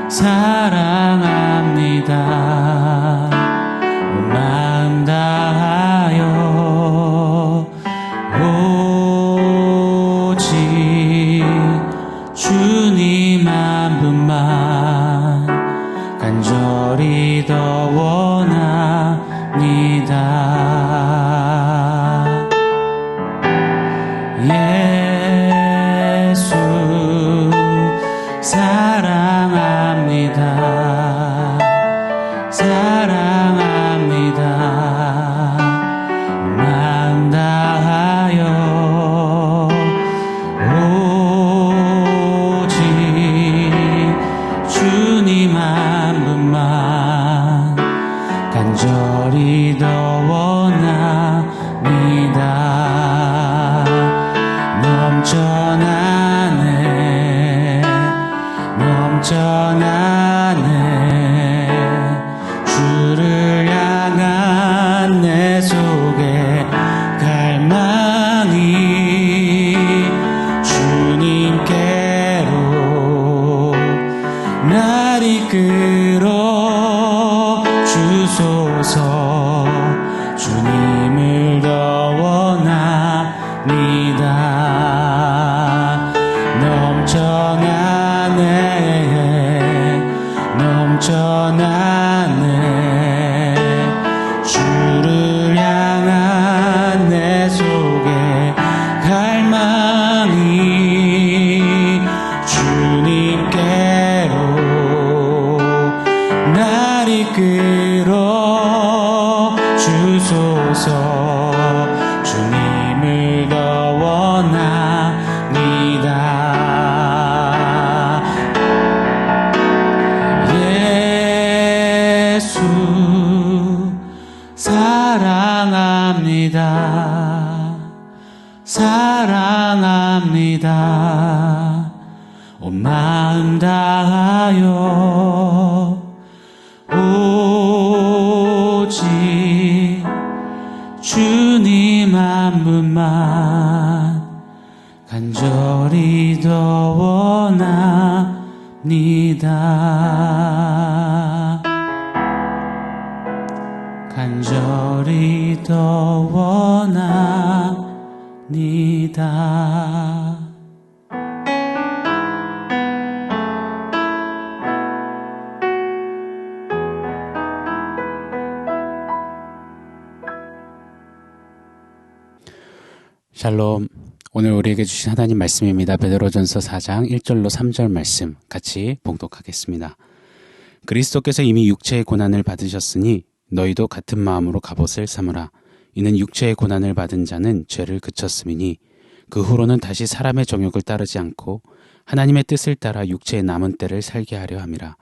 사랑합니다. 온 마음 다하여 오직 주님 한 분만 간절히 더 원합니다. 예수 사랑합니다. 사랑합니다. 마음 다하여 오직 주님 한 분만 간절히 더 원합니다. 넘쳐나네 주를 향한 내 속에 갈망이 주님께로 날 이끌어 주소서. 주님을 더 원합니다. 넘쳐나네 주를 향한 내 속에 갈망이 주님께로 날 이끌어 주소서. 주님을 더 원합니다. 예수 사랑합니다. 사랑합니다. 온 마음 다하여 오직 주님 한 분만 간절히 더 원합니다. 간절히 더 원합니다. 샬롬. 오늘 우리에게 주신 하나님 말씀입니다. 베드로전서 4장 1절로 3절 말씀 같이 봉독하겠습니다. 그리스도께서 이미 육체의 고난을 받으셨으니 너희도 같은 마음으로 갑옷을 삼으라. 이는 육체의 고난을 받은 자는 죄를 그쳤음이니 그 후로는 다시 사람의 정욕을 따르지 않고 하나님의 뜻을 따라 육체의 남은 때를 살게 하려 함이라.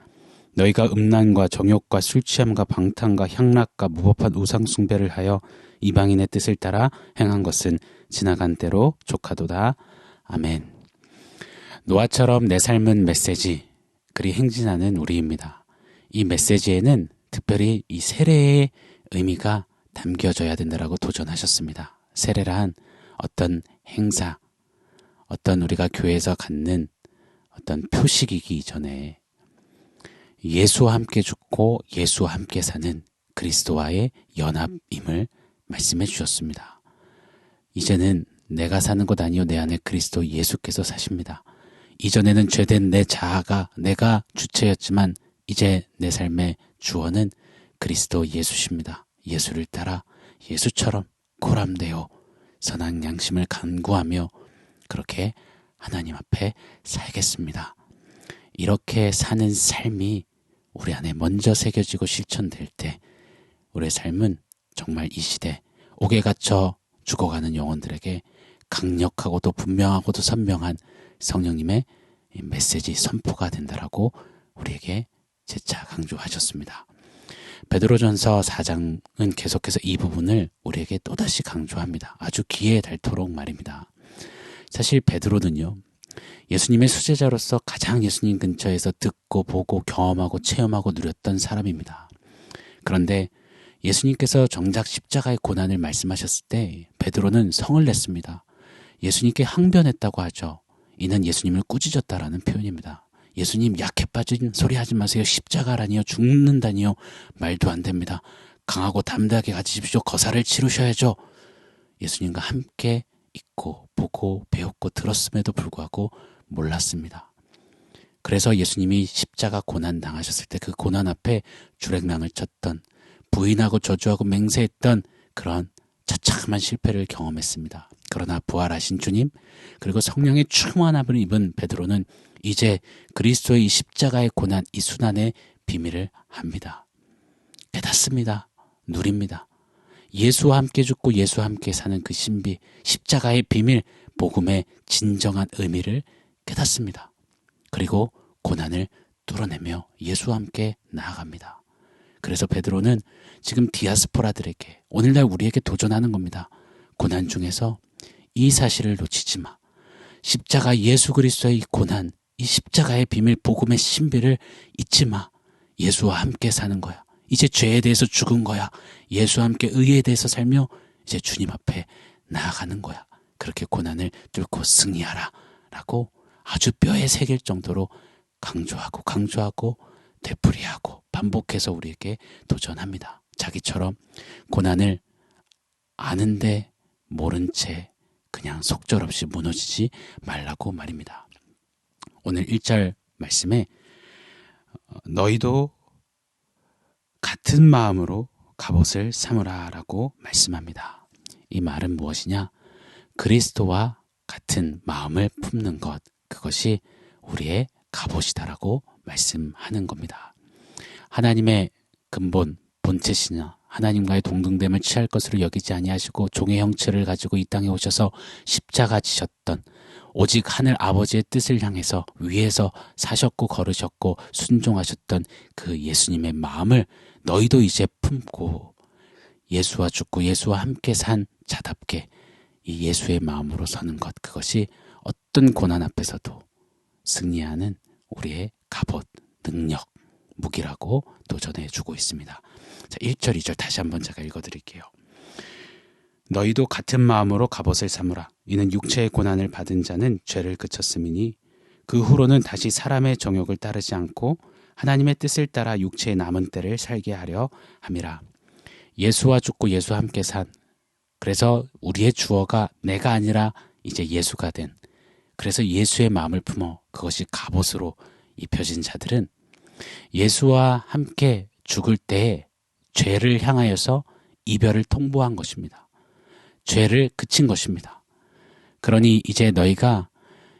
너희가 음란과 정욕과 술취함과 방탕과 향락과 무법한 우상 숭배를 하여 이방인의 뜻을 따라 행한 것은 지나간 때로 족하도다. 아멘. 노아처럼 내 삶은 메시지, 그리 행진하는 우리입니다. 이 메시지에는 특별히 이 세례의 의미가 담겨져야 된다라고 도전하셨습니다. 세례란 어떤 행사, 어떤 우리가 교회에서 갖는 어떤 표식이기 이전에 예수와 함께 죽고 예수와 함께 사는 그리스도와의 연합임을 말씀해 주셨습니다. 이제는 내가 사는 것 아니요 내 안에 그리스도 예수께서 사십니다. 이전에는 죄된 내 자아가 내가 주체였지만 이제 내 삶의 주어는 그리스도 예수십니다. 예수를 따라 예수처럼 고람되어 선한 양심을 간구하며 그렇게 하나님 앞에 살겠습니다. 이렇게 사는 삶이 우리 안에 먼저 새겨지고 실천될 때 우리의 삶은 정말 이 시대 옥에 갇혀 죽어가는 영혼들에게 강력하고도 분명하고도 선명한 성령님의 메시지 선포가 된다라고 우리에게 재차 강조하셨습니다. 베드로전서 4장은 계속해서 이 부분을 우리에게 또다시 강조합니다. 아주 귀에 닳도록 말입니다. 사실 베드로는요, 예수님의 수제자로서 가장 예수님 근처에서 듣고 보고 경험하고 체험하고 누렸던 사람입니다. 그런데 예수님께서 정작 십자가의 고난을 말씀하셨을 때 베드로는 성을 냈습니다. 예수님께 항변했다고 하죠. 이는 예수님을 꾸짖었다라는 표현입니다. 예수님 약해 빠진 소리 하지 마세요. 십자가라니요. 죽는다니요. 말도 안 됩니다. 강하고 담대하게 가지십시오. 거사를 치르셔야죠. 예수님과 함께 있고 보고 배웠고 들었음에도 불구하고 몰랐습니다. 그래서 예수님이 십자가 고난 당하셨을 때 그 고난 앞에 주랭랑을 쳤던, 부인하고 저주하고 맹세했던 그런 처참한 실패를 경험했습니다. 그러나 부활하신 주님, 그리고 성령의 충만함을 입은 베드로는 이제 그리스도의 이 십자가의 고난, 이 순환의 비밀을 압니다. 깨닫습니다. 누립니다. 예수와 함께 죽고 예수와 함께 사는 그 신비, 십자가의 비밀, 복음의 진정한 의미를 깨닫습니다. 그리고 고난을 뚫어내며 예수와 함께 나아갑니다. 그래서 베드로는 지금 디아스포라들에게, 오늘날 우리에게 도전하는 겁니다. 고난 중에서 이 사실을 놓치지 마. 십자가 예수 그리스도의 이 고난, 이 십자가의 비밀, 복음의 신비를 잊지 마. 예수와 함께 사는 거야. 이제 죄에 대해서 죽은 거야. 예수와 함께 의에 대해서 살며 이제 주님 앞에 나아가는 거야. 그렇게 고난을 뚫고 승리하라 라고 아주 뼈에 새길 정도로 강조하고 되풀이하고 반복해서 우리에게 도전합니다. 자기처럼 고난을 아는데 모른 채 그냥 속절없이 무너지지 말라고 말입니다. 오늘 1절 말씀에 너희도 같은 마음으로 갑옷을 삼으라 라고 말씀합니다. 이 말은 무엇이냐? 그리스도와 같은 마음을 품는 것, 그것이 우리의 갑옷이다라고 말씀하는 겁니다. 하나님의 근본, 본체시나 하나님과의 동등됨을 취할 것으로 여기지 아니하시고 종의 형체를 가지고 이 땅에 오셔서 십자가 지셨던, 오직 하늘 아버지의 뜻을 향해서 위에서 사셨고 걸으셨고 순종하셨던 그 예수님의 마음을 너희도 이제 품고 예수와 죽고 예수와 함께 산 자답게 이 예수의 마음으로 서는 것, 그것이 어떤 고난 앞에서도 승리하는 우리의 갑옷, 능력, 무기라고 도전해주고 있습니다. 자, 1절, 2절 다시 한번 제가 읽어드릴게요. 너희도 같은 마음으로 갑옷을 삼으라. 이는 육체의 고난을 받은 자는 죄를 그쳤음이니 그 후로는 다시 사람의 정욕을 따르지 않고 하나님의 뜻을 따라 육체의 남은 때를 살게 하려 함이라. 예수와 죽고 예수와 함께 산, 그래서 우리의 주어가 내가 아니라 이제 예수가 된, 그래서 예수의 마음을 품어 그것이 갑옷으로 입혀진 자들은 예수와 함께 죽을 때에 죄를 향하여서 이별을 통보한 것입니다. 죄를 그친 것입니다. 그러니 이제 너희가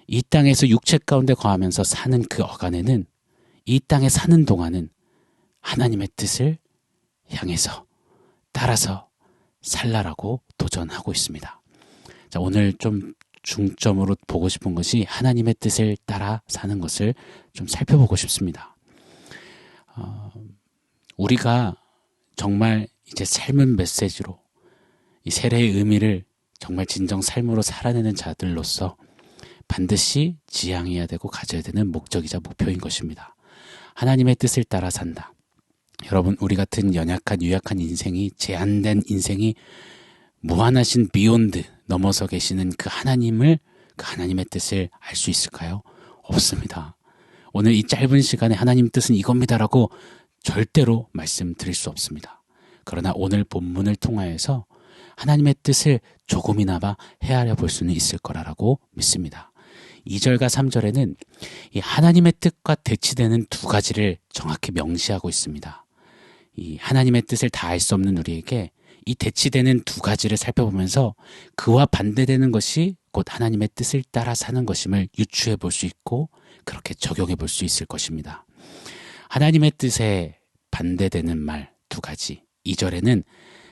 이 땅에서 육체 가운데 거하면서 사는 그 어간에는, 이 땅에 사는 동안은 하나님의 뜻을 향해서 따라서 살라라고 도전하고 있습니다. 자, 오늘 좀 중점으로 보고 싶은 것이 하나님의 뜻을 따라 사는 것을 좀 살펴보고 싶습니다. 우리가 정말 이제 삶은 메시지로 이 세례의 의미를 정말 진정 삶으로 살아내는 자들로서 반드시 지향해야 되고 가져야 되는 목적이자 목표인 것입니다. 하나님의 뜻을 따라 산다. 여러분, 우리 같은 연약한 유약한 인생이, 제한된 인생이 무한하신 비욘드 넘어서 계시는 그 하나님을, 그 하나님의 뜻을 알 수 있을까요? 없습니다. 오늘 이 짧은 시간에 하나님 뜻은 이겁니다라고 절대로 말씀드릴 수 없습니다. 그러나 오늘 본문을 통하여서 하나님의 뜻을 조금이나마 헤아려 볼 수는 있을 거라고 믿습니다. 2절과 3절에는 이 하나님의 뜻과 대치되는 두 가지를 정확히 명시하고 있습니다. 이 하나님의 뜻을 다 알 수 없는 우리에게 이 대치되는 두 가지를 살펴보면서 그와 반대되는 것이 곧 하나님의 뜻을 따라 사는 것임을 유추해 볼 수 있고 그렇게 적용해 볼 수 있을 것입니다. 하나님의 뜻에 반대되는 말 두 가지. 2절에는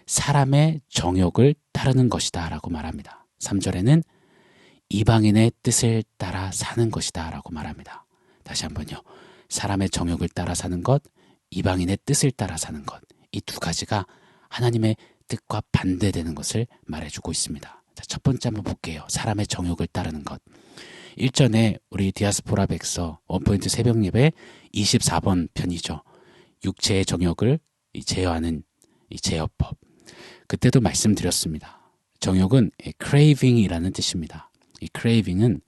사람의 정욕을 따르는 것이다 라고 말합니다. 3절에는 이방인의 뜻을 따라 사는 것이다 라고 말합니다. 다시 한번요. 사람의 정욕을 따라 사는 것, 이방인의 뜻을 따라 사는 것. 이 두 가지가 하나님의 뜻과 반대되는 것을 말해주고 있습니다. 자, 첫 번째 한번 볼게요. 사람의 정욕을 따르는 것. 1전에 우리 디아스포라 백서 원포인트 새벽 예배 24번 편이죠. 육체의 정욕을 제어하는 이 제어법. 그때도 말씀드렸습니다. 정욕은 craving이라는 뜻입니다. 이 craving은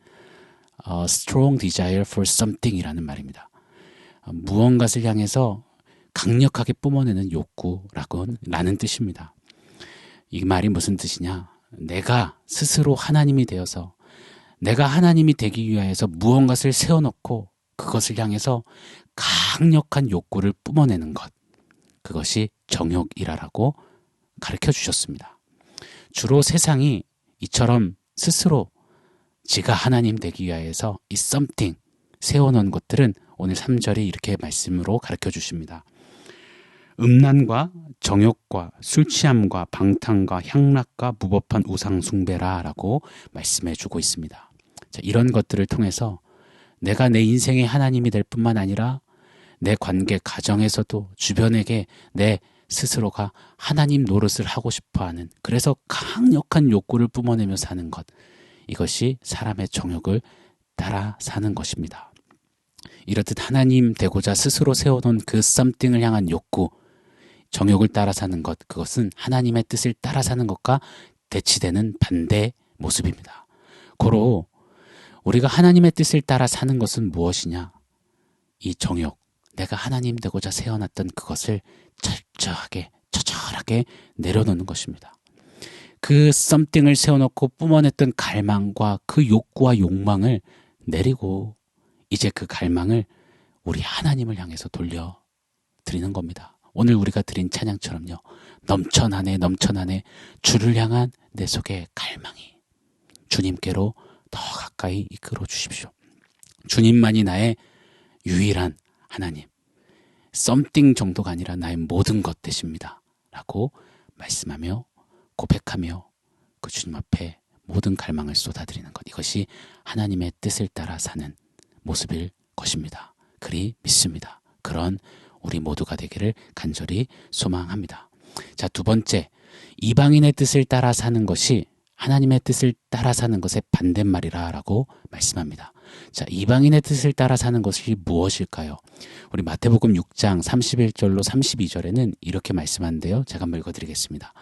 strong desire for something이라는 말입니다. 무언가를 향해서 강력하게 뿜어내는 욕구라는 뜻입니다. 이 말이 무슨 뜻이냐? 내가 스스로 하나님이 되어서 내가 하나님이 되기 위하여서 무언가를 세워놓고 그것을 향해서 강력한 욕구를 뿜어내는 것. 그것이 정욕이라고 가르쳐 주셨습니다. 주로 세상이 이처럼 스스로 지가 하나님 되기 위하여서 이 something 세워놓은 것들은 오늘 3절이 이렇게 말씀으로 가르쳐 주십니다. 음란과 정욕과 술 취함과 방탕과 향락과 무법한 우상 숭배라 라고 말씀해 주고 있습니다. 자, 이런 것들을 통해서 내가 내 인생의 하나님이 될 뿐만 아니라 내 관계 가정에서도 주변에게 내 스스로가 하나님 노릇을 하고 싶어하는, 그래서 강력한 욕구를 뿜어내며 사는 것, 이것이 사람의 정욕을 따라 사는 것입니다. 이렇듯 하나님 되고자 스스로 세워놓은 그 something을 향한 욕구, 정욕을 따라 사는 것, 그것은 하나님의 뜻을 따라 사는 것과 대치되는 반대 모습입니다. 고로 우리가 하나님의 뜻을 따라 사는 것은 무엇이냐? 이 정욕, 내가 하나님 되고자 세워놨던 그것을 철저하게 처절하게 내려놓는 것입니다. 그 something을 세워놓고 뿜어냈던 갈망과 그 욕구와 욕망을 내리고 이제 그 갈망을 우리 하나님을 향해서 돌려드리는 겁니다. 오늘 우리가 드린 찬양처럼요. 넘쳐나네 넘쳐나네 주를 향한 내 속의 갈망이 주님께로 더 가까이 이끌어 주십시오. 주님만이 나의 유일한 하나님, something 정도가 아니라 나의 모든 것 되십니다 라고 말씀하며 고백하며 그 주님 앞에 모든 갈망을 쏟아드리는 것, 이것이 하나님의 뜻을 따라 사는 모습일 것입니다. 그리 믿습니다. 그런 우리 모두가 되기를 간절히 소망합니다. 자, 두 번째, 이방인의 뜻을 따라 사는 것이 하나님의 뜻을 따라 사는 것의 반대말이라 라고 말씀합니다. 자, 이방인의 뜻을 따라 사는 것이 무엇일까요? 우리 마태복음 6장 31절로 32절에는 이렇게 말씀하는데요. 제가 한번 읽어드리겠습니다.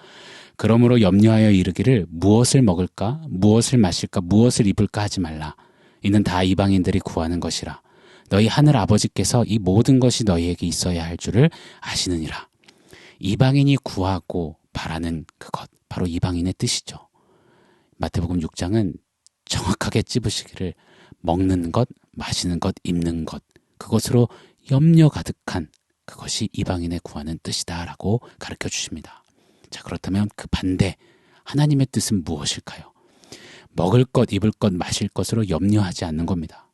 그러므로 염려하여 이르기를 무엇을 먹을까, 무엇을 마실까, 무엇을 입을까 하지 말라. 이는 다 이방인들이 구하는 것이라. 너희 하늘 아버지께서 이 모든 것이 너희에게 있어야 할 줄을 아시느니라. 이방인이 구하고 바라는 그것, 바로 이방인의 뜻이죠. 마태복음 6장은 정확하게 찝으시기를 먹는 것, 마시는 것, 입는 것, 그것으로 염려 가득한 그것이 이방인의 구하는 뜻이다 라고 가르쳐 주십니다. 자, 그렇다면 그 반대, 하나님의 뜻은 무엇일까요? 먹을 것, 입을 것, 마실 것으로 염려하지 않는 겁니다.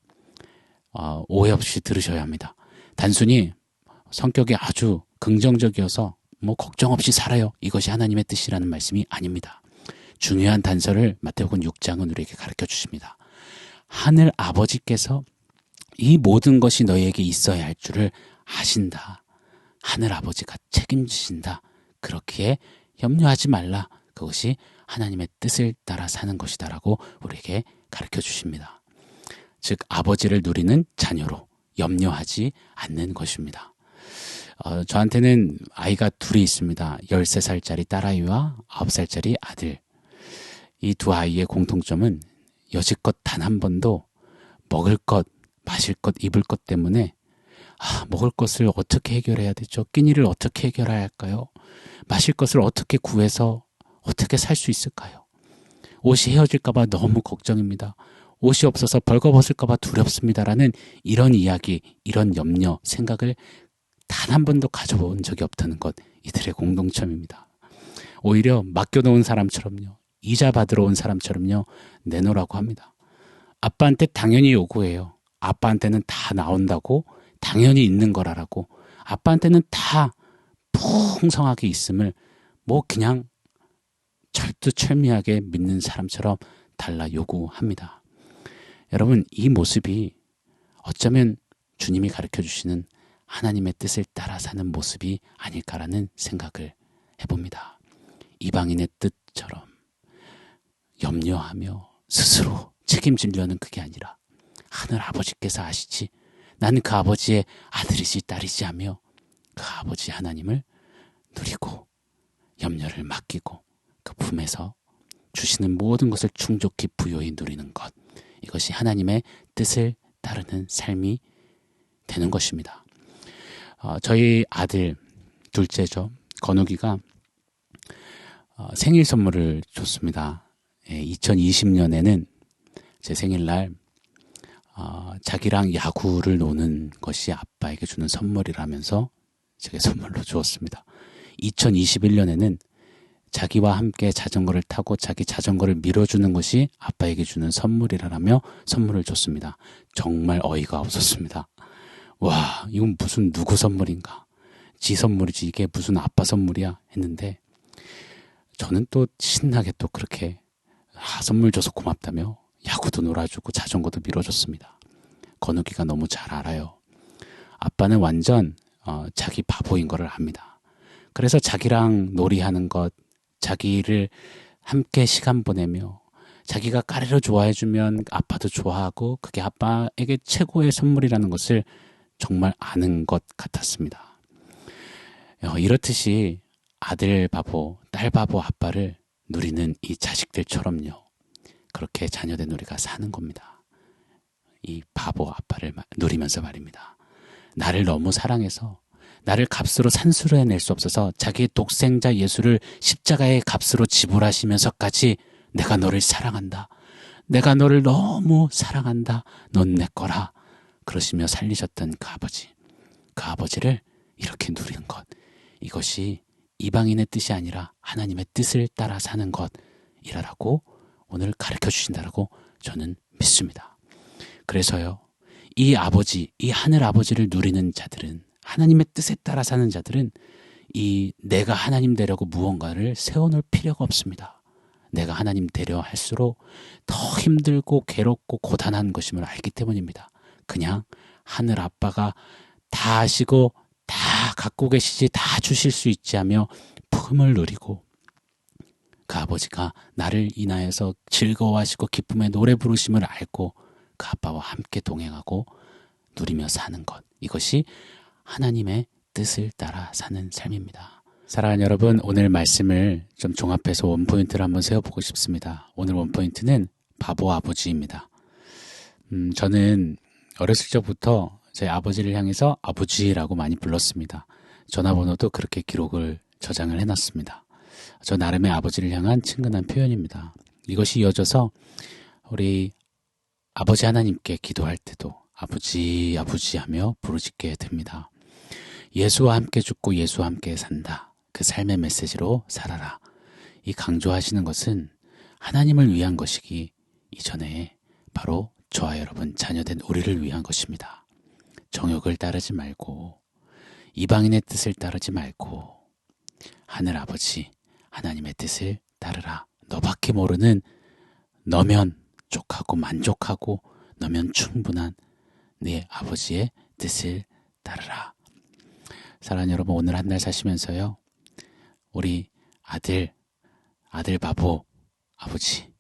오해 없이 들으셔야 합니다. 단순히 성격이 아주 긍정적이어서 걱정 없이 살아요, 이것이 하나님의 뜻이라는 말씀이 아닙니다. 중요한 단서를 마태복음 6장은 우리에게 가르쳐 주십니다. 하늘 아버지께서 이 모든 것이 너희에게 있어야 할 줄을 아신다. 하늘 아버지가 책임지신다. 그렇기에 염려하지 말라. 그것이 하나님의 뜻을 따라 사는 것이다 라고 우리에게 가르쳐 주십니다. 즉 아버지를 누리는 자녀로 염려하지 않는 것입니다. 저한테는 아이가 둘이 있습니다. 13살짜리 딸아이와 9살짜리 아들. 이 두 아이의 공통점은 여지껏 단 한 번도 먹을 것, 마실 것, 입을 것 때문에 먹을 것을 어떻게 해결해야 되죠? 끼니를 어떻게 해결해야 할까요? 마실 것을 어떻게 구해서 어떻게 살 수 있을까요? 옷이 헤어질까 봐 너무 걱정입니다. 옷이 없어서 벌거벗을까 봐 두렵습니다라는 이런 이야기, 이런 염려, 생각을 단 한 번도 가져본 적이 없다는 것, 이들의 공동점입니다. 오히려 맡겨놓은 사람처럼요, 이자 받으러 온 사람처럼요, 내놓으라고 합니다. 아빠한테 당연히 요구해요. 아빠한테는 다 나온다고, 당연히 있는 거라라고, 아빠한테는 다 풍성하게 있음을 그냥 철두철미하게 믿는 사람처럼 달라 요구합니다. 여러분, 이 모습이 어쩌면 주님이 가르쳐주시는 하나님의 뜻을 따라 사는 모습이 아닐까라는 생각을 해봅니다. 이방인의 뜻처럼 염려하며 스스로 책임지려는 그게 아니라 하늘 아버지께서 아시지, 나는 그 아버지의 아들이지 딸이지 하며 그 아버지 하나님을 누리고 염려를 맡기고 그 품에서 주시는 모든 것을 충족히 부요히 누리는 것, 이것이 하나님의 뜻을 따르는 삶이 되는 것입니다. 저희 아들 둘째죠. 건욱이가 생일 선물을 줬습니다. 2020년에는 제 생일날 자기랑 야구를 노는 것이 아빠에게 주는 선물이라면서 제게 선물로 주었습니다. 2021년에는 자기와 함께 자전거를 타고 자기 자전거를 밀어주는 것이 아빠에게 주는 선물이라며 선물을 줬습니다. 정말 어이가 없었습니다. 와, 이건 무슨 누구 선물인가? 지 선물이지 이게 무슨 아빠 선물이야? 했는데 저는 또 신나게 또 그렇게 선물 줘서 고맙다며 야구도 놀아주고 자전거도 밀어줬습니다. 건욱이가 너무 잘 알아요. 아빠는 완전 자기 바보인 거를 압니다. 그래서 자기랑 놀이하는 것, 자기를 함께 시간 보내며 자기가 까르르 좋아해주면 아빠도 좋아하고 그게 아빠에게 최고의 선물이라는 것을 정말 아는 것 같았습니다. 이렇듯이 아들 바보, 딸 바보 아빠를 누리는 이 자식들처럼요. 그렇게 자녀된 우리가 사는 겁니다. 이 바보 아빠를 누리면서 말입니다. 나를 너무 사랑해서 나를 값으로 산수로 해낼 수 없어서 자기의 독생자 예수를 십자가의 값으로 지불하시면서까지 내가 너를 사랑한다. 내가 너를 너무 사랑한다. 넌 내 거라. 그러시며 살리셨던 그 아버지. 그 아버지를 이렇게 누리는 것. 이것이 이방인의 뜻이 아니라 하나님의 뜻을 따라 사는 것이라고 오늘 가르쳐 주신다라고 저는 믿습니다. 그래서요. 이 아버지, 이 하늘 아버지를 누리는 자들은 하나님의 뜻에 따라 사는 자들은 이 내가 하나님 되려고 무언가를 세워놓을 필요가 없습니다. 내가 하나님 되려 할수록 더 힘들고 괴롭고 고단한 것임을 알기 때문입니다. 그냥 하늘 아빠가 다 아시고 다 갖고 계시지 다 주실 수 있지 하며 품을 누리고 그 아버지가 나를 인하여서 즐거워하시고 기쁨의 노래 부르심을 알고 그 아빠와 함께 동행하고 누리며 사는 것. 이것이 하나님의 뜻을 따라 사는 삶입니다. 사랑하는 여러분, 오늘 말씀을 좀 종합해서 원포인트를 한번 세워보고 싶습니다. 오늘 원포인트는 바보 아버지입니다. 저는 어렸을 적부터 제 아버지를 향해서 아버지라고 많이 불렀습니다. 전화번호도 그렇게 기록을 저장을 해놨습니다. 저 나름의 아버지를 향한 친근한 표현입니다. 이것이 이어져서 우리 아버지 하나님께 기도할 때도 아버지 아버지 하며 부르짖게 됩니다. 예수와 함께 죽고 예수와 함께 산다. 그 삶의 메시지로 살아라. 이 강조하시는 것은 하나님을 위한 것이기 이전에 바로 저와 여러분 자녀된 우리를 위한 것입니다. 정욕을 따르지 말고 이방인의 뜻을 따르지 말고 하늘 아버지 하나님의 뜻을 따르라. 너밖에 모르는 너면 족하고 만족하고 너면 충분한 네 아버지의 뜻을 따르라. 사랑하는 여러분, 오늘 한 날 사시면서요. 우리 아들 바보 아버지,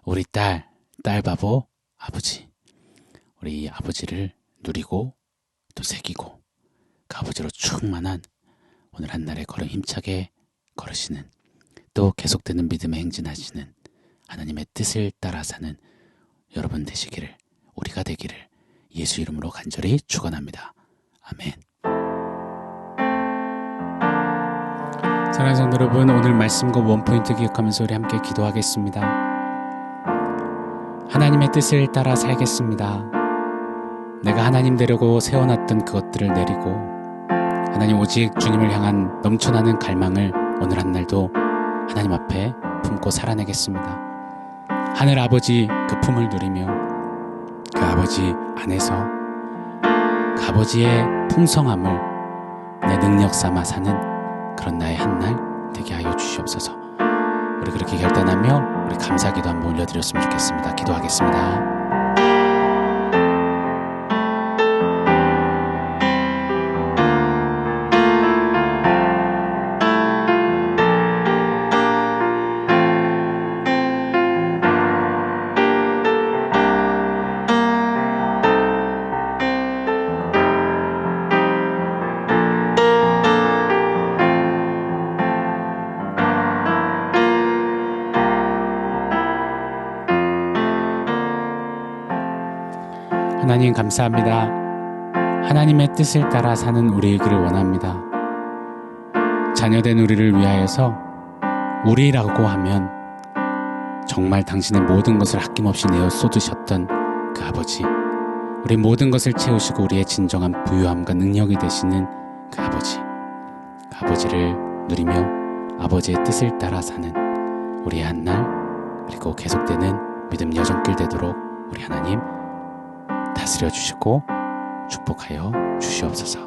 우리 딸 바보 아버지, 우리 아버지를 누리고 또 새기고 그 아버지로 충만한 오늘 한 날의 걸음 힘차게 걸으시는 또 계속되는 믿음에 행진하시는 하나님의 뜻을 따라 사는 여러분 되시기를, 우리가 되기를 예수 이름으로 간절히 축원합니다. 아멘. 사랑하는 성도 여러분, 오늘 말씀과 원포인트 기억하면서 우리 함께 기도하겠습니다. 하나님의 뜻을 따라 살겠습니다. 내가 하나님 되려고 세워놨던 그것들을 내리고 하나님 오직 주님을 향한 넘쳐나는 갈망을 오늘 한 날도 하나님 앞에 품고 살아내겠습니다. 하늘 아버지 그 품을 누리며 그 아버지 안에서 그 아버지의 풍성함을 내 능력 삼아 사는 그런 나의 한 날 되게 하여 주시옵소서. 우리 그렇게 결단하며 우리 감사기도 한번 올려드렸으면 좋겠습니다. 기도하겠습니다. 하나님 감사합니다. 하나님의 뜻을 따라 사는 우리이기를 원합니다. 자녀된 우리를 위하여서 우리라고 하면 정말 당신의 모든 것을 아낌없이 내어 쏟으셨던 그 아버지, 우리 모든 것을 채우시고 우리의 진정한 부유함과 능력이 되시는 그 아버지, 그 아버지를 누리며 아버지의 뜻을 따라 사는 우리의 한날, 그리고 계속되는 믿음 여정길 되도록 우리 하나님 다스려 주시고 축복하여 주시옵소서.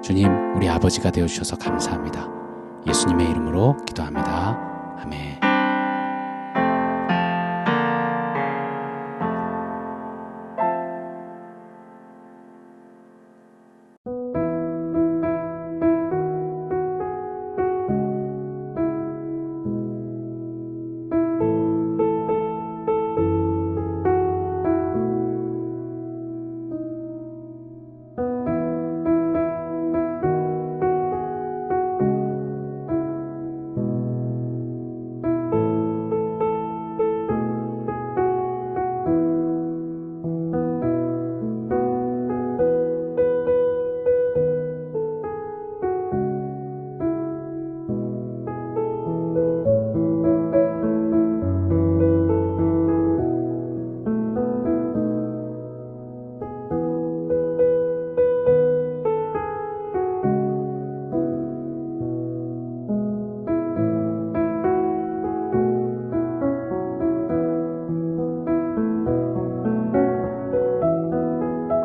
주님, 우리 아버지가 되어주셔서 감사합니다. 예수님의 이름으로 기도합니다. 아멘.